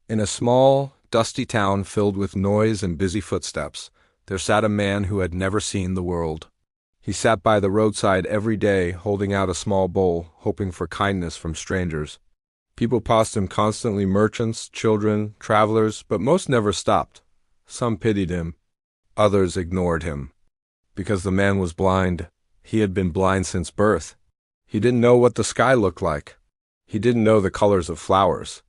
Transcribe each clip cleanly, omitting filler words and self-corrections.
In a small, dusty town filled with noise and busy footsteps, there sat a man who had never seen the world. He sat by the roadside every day, holding out a small bowl, hoping for kindness from strangers. People passed him constantly, merchants, children, travelers, but most never stopped. Some pitied him, others ignored him. Because the man was blind. He had been blind since birth. He didn't know what the sky looked like. He didn't know the colors of flowers.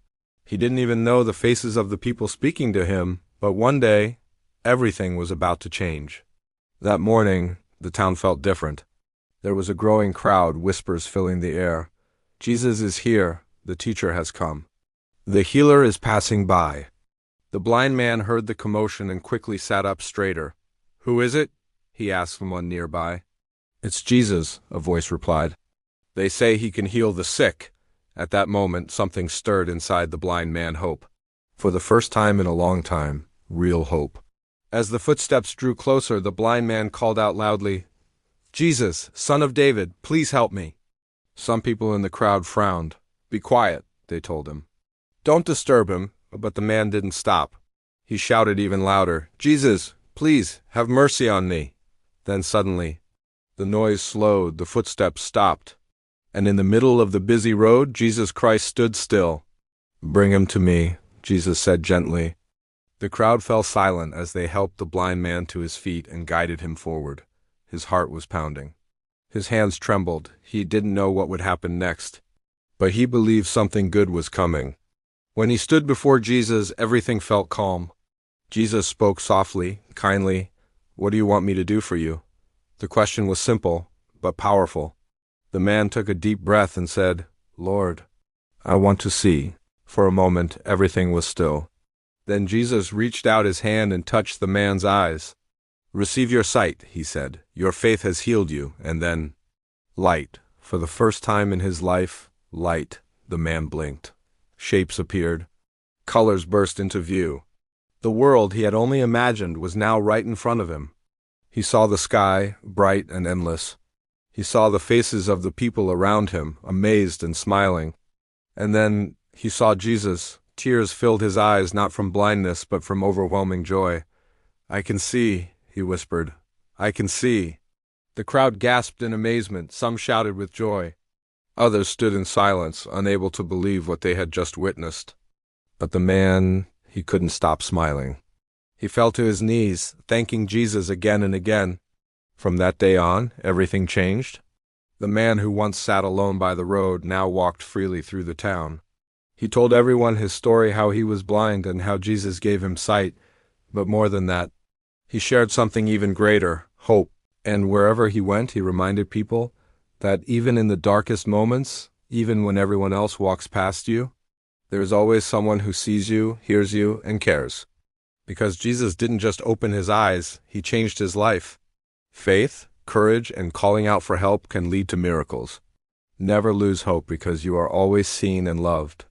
He didn't even know the faces of the people speaking to him, but one day, everything was about to change. That morning, the town felt different. There was a growing crowd, whispers filling the air. Jesus is here, the teacher has come. The healer is passing by. The blind man heard the commotion and quickly sat up straighter. Who is it? He asked someone nearby. It's Jesus, a voice replied. They say he can heal the sick. At that moment, something stirred inside the blind man. Hope. For the first time in a long time, real hope. As the footsteps drew closer, the blind man called out loudly, Jesus, Son of David, please help me. Some people in the crowd frowned. Be quiet, they told him. Don't disturb him, but the man didn't stop. He shouted even louder, Jesus, please, have mercy on me. Then suddenly, the noise slowed, the footsteps stopped, and in the middle of the busy road, Jesus Christ stood still. Bring him to me, Jesus said gently. The crowd fell silent as they helped the blind man to his feet and guided him forward. His heart was pounding. His hands trembled. He didn't know what would happen next, but he believed something good was coming. When he stood before Jesus, everything felt calm. Jesus spoke softly, kindly. What do you want me to do for you? The question was simple, but powerful. The man took a deep breath and said, Lord, I want to see. For a moment, everything was still. Then Jesus reached out his hand and touched the man's eyes. Receive your sight, he said. Your faith has healed you. And then, light. For the first time in his life, light. The man blinked. Shapes appeared. Colors burst into view. The world he had only imagined was now right in front of him. He saw the sky, bright and endless. He saw the faces of the people around him, amazed and smiling. And then he saw Jesus. Tears filled his eyes, not from blindness, but from overwhelming joy. I can see, he whispered. I can see. The crowd gasped in amazement. Some shouted with joy. Others stood in silence, unable to believe what they had just witnessed. But the man, he couldn't stop smiling. He fell to his knees, thanking Jesus again and again. From that day on, everything changed. The man who once sat alone by the road now walked freely through the town. He told everyone his story, how he was blind and how Jesus gave him sight. But more than that, he shared something even greater, hope. And wherever he went, he reminded people that even in the darkest moments, even when everyone else walks past you, there is always someone who sees you, hears you, and cares. Because Jesus didn't just open his eyes, he changed his life. Faith, courage, and calling out for help can lead to miracles. Never lose hope because you are always seen and loved.